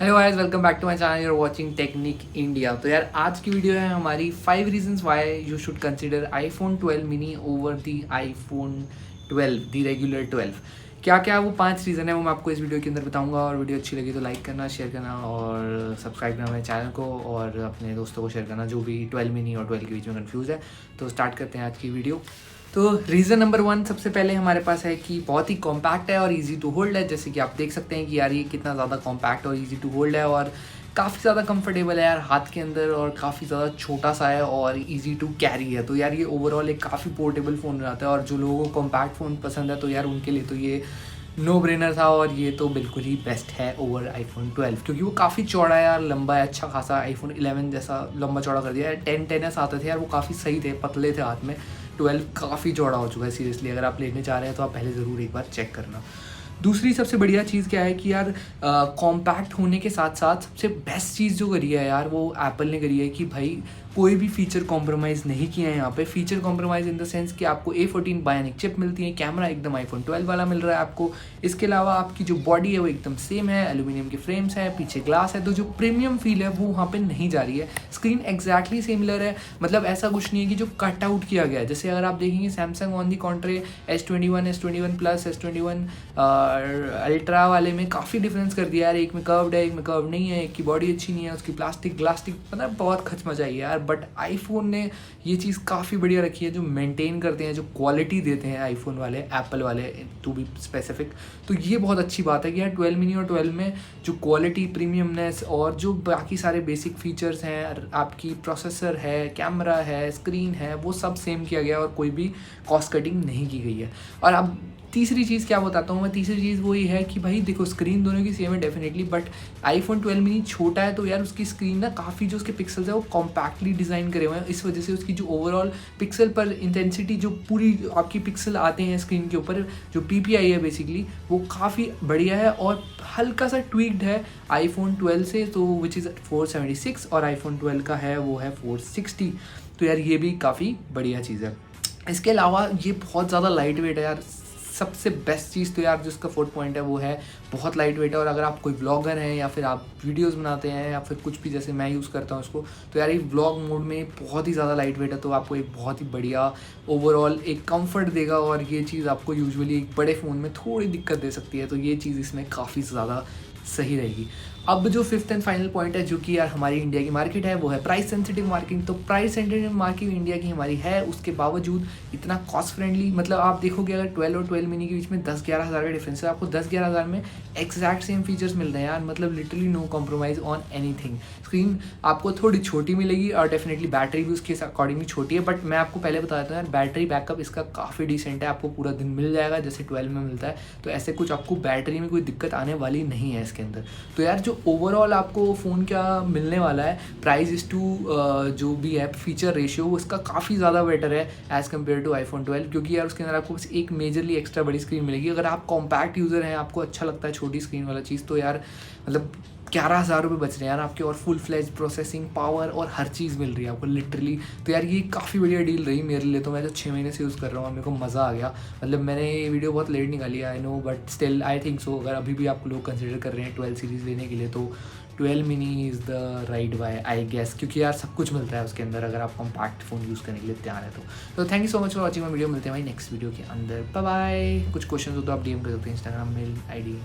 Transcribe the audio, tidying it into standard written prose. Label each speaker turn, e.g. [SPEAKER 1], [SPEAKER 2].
[SPEAKER 1] Hello guys, welcome back to my channel. You are watching technic India. तो यार आज की वीडियो है हमारी 5 reasons why you should consider iPhone 12 mini over the iPhone 12 the regular 12। क्या क्या वो 5 रीज़न है वो मैं आपको इस वीडियो के अंदर बताऊंगा। और वीडियो अच्छी लगी तो लाइक करना, शेयर करना और सब्सक्राइब करना मेरे चैनल को, और अपने दोस्तों को शेयर करना जो भी 12 मिनी और 12 के बीच में कंफ्यूज है। तो स्टार्ट करते हैं आज की वीडियो। तो रीज़न नंबर 1 सबसे पहले हमारे पास है कि बहुत ही कॉम्पैक्ट है और इजी टू होल्ड है। जैसे कि आप देख सकते हैं कि यार ये कितना ज़्यादा कॉम्पैक्ट और इजी टू होल्ड है और काफ़ी ज़्यादा कंफर्टेबल है यार हाथ के अंदर, और काफ़ी ज़्यादा छोटा सा है और इजी टू कैरी है। तो यार ये ओवरऑल एक काफ़ी पोर्टेबल फ़ोन हो जाता है, और जो लोगों को कॉम्पैक्ट फ़ोन पसंद है तो यार उनके लिए तो ये नो ब्रेनर था, और ये तो बिल्कुल ही बेस्ट है ओवर आईफोन 12 क्योंकि वो काफ़ी चौड़ा है यार, लंबा है, अच्छा खासा आईफोन 11 जैसा लंबा चौड़ा कर दिया है। 10s आते थे यार, वो काफ़ी सही थे, पतले थे हाथ में। 12 काफ़ी चौड़ा हो चुका है सीरियसली। अगर आप लेने चाह रहे हैं तो आप पहले ज़रूर एक बार चेक करना। दूसरी सबसे बढ़िया चीज़ क्या है कि यार कॉम्पैक्ट होने के साथ साथ सबसे बेस्ट चीज़ जो करी है यार वो एप्पल ने करी है कि भाई कोई भी फीचर कॉम्प्रोमाइज़ नहीं किया है यहाँ पे। Feature compromise in the sense कि आपको A14 बायोनिक चिप मिलती है, कैमरा एकदम आईफोन 12 वाला मिल रहा है आपको। इसके अलावा आपकी जो बॉडी है वो एकदम सेम है, एल्यूमिनियम के फ्रेम्स है, पीछे ग्लास है, तो जो प्रीमियम फील है वो वहाँ पे नहीं जा रही है। स्क्रीन एग्जैक्टली सिमिलर है, मतलब ऐसा कुछ नहीं है कि जो कट आउट किया गया है। जैसे अगर आप देखेंगे Samsung on the contrary S21, S21 plus, S21 ultra वाले में काफ़ी डिफरेंस कर दिया यार। एक में कर्व्ड है, एक में कर्व नहीं है, एक की बॉडी अच्छी नहीं है, उसकी प्लास्टिक मतलब बहुत खच मचाई है यार। बट आईफोन ने ये चीज़ काफ़ी बढ़िया रखी है, जो मेंटेन करते हैं, जो क्वालिटी देते हैं आईफोन वाले, एप्पल वाले टू बी स्पेसिफिक। तो ये बहुत अच्छी बात है कि यार 12 मिनी और 12 में जो क्वालिटी, प्रीमियमनेस और जो बाकी सारे बेसिक फीचर्स हैं, आपकी प्रोसेसर है, कैमरा है, स्क्रीन है, वो सब सेम किया गया और कोई भी कॉस्ट कटिंग नहीं की गई है। और अब तीसरी चीज़ क्या बताता हूँ मैं, तीसरी चीज़ वही है कि भाई देखो स्क्रीन दोनों की सेम है डेफिनेटली, बट आईफोन 12 मिनी छोटा है तो यार उसकी स्क्रीन ना काफ़ी, जो उसके पिक्सल्स है वो कॉम्पैक्टली डिज़ाइन करे हुए हैं। इस वजह से उसकी जो ओवरऑल पिक्सल पर इंटेंसिटी, जो पूरी आपकी पिक्सल आते हैं स्क्रीन के ऊपर, जो PPI है बेसिकली, वो काफ़ी बढ़िया है और हल्का सा ट्वीक्ड है आईफोन 12 से, तो विच इज़ 476, और आईफोन 12 का है वो है 460। तो यार ये भी काफ़ी बढ़िया चीज़ है। इसके अलावा ये बहुत ज़्यादा लाइट वेट है यार। सबसे बेस्ट चीज़ तो यार जिसका 4th पॉइंट है वो है बहुत लाइट वेट है। और अगर आप कोई ब्लॉगर हैं या फिर आप वीडियोस बनाते हैं या फिर कुछ भी, जैसे मैं यूज़ करता हूँ उसको, तो यार ये व्लॉग मोड में बहुत ही ज़्यादा लाइट वेट है, तो आपको एक बहुत ही बढ़िया ओवरऑल एक कंफर्ट देगा। और ये चीज़ आपको यूजुअली एक बड़े फ़ोन में थोड़ी दिक्कत दे सकती है, तो ये चीज़ इसमें काफ़ी ज़्यादा सही रहेगी। अब जो 5th एंड फाइनल पॉइंट है, जो कि यार हमारी इंडिया की मार्केट है, वो है प्राइस सेंसिटिव मार्केट। तो प्राइस सेंसिटिव मार्केट इंडिया की हमारी है, उसके बावजूद इतना कॉस्ट फ्रेंडली, मतलब आप देखोगे अगर 12 और 12 मिनी के बीच में 10-11 हज़ार का डिफरेंस है, आपको 10-11 हज़ार में एग्जैक्ट सेम फीचर्स मिल रहे हैं यार, मतलब literally no compromise on anything. Screen आपको थोड़ी छोटी मिलेगी और डेफिनेटली बैटरी भी उसके अकॉर्डिंगली छोटी है, बट मैं आपको पहले बता देता हूँ यार, बैटरी बैकअप इसका काफ़ी डिसेंट है, आपको पूरा दिन मिल जाएगा जैसे 12 में मिलता है। तो ऐसे कुछ आपको बैटरी में कोई दिक्कत आने वाली नहीं है इसके अंदर। तो यार जो ओवरऑल आपको फ़ोन क्या मिलने वाला है, प्राइस इस टू जो भी है फीचर रेशियो, उसका काफ़ी ज़्यादा बेटर है एज़ कम्पेयर टू आईफोन 12, क्योंकि यार उसके अंदर आपको बस एक मेजरली एक्स्ट्रा बड़ी स्क्रीन मिलेगी। अगर आप कॉम्पैक्ट यूज़र हैं, आपको अच्छा लगता है छोटी स्क्रीन वाला चीज़, तो यार मतलब 11,000 रुपये बच रहे हैं यार आपके, और फुल फ्लैज प्रोसेसिंग पावर और हर चीज़ मिल रही है आपको लिटरली। तो यार ये काफ़ी बढ़िया डील रही मेरे लिए। तो मैं तो 6 महीने से यूज़ कर रहा हूँ, मेरे को मज़ा आ गया। मतलब मैंने ये वीडियो बहुत लेट निकाली है, I know, but still I think so. अगर अभी भी आप लोग कंसिडर कर रहे हैं 12 सीरीज़ लेने के लिए, तो 12 mini is the right buy I guess, क्योंकि यार सब कुछ मिलता है उसके अंदर अगर आप कॉम्पैक्ट फ़ोन यूज़ करने के लिए तैयार है तो thank you so much for watching my video. मिलते हैं भाई नेक्स्ट वीडियो के अंदर, बाय बाय। कुछ क्वेश्चन हो तो आप DM कर सकते हैं, इंस्टाग्राम मेल ID।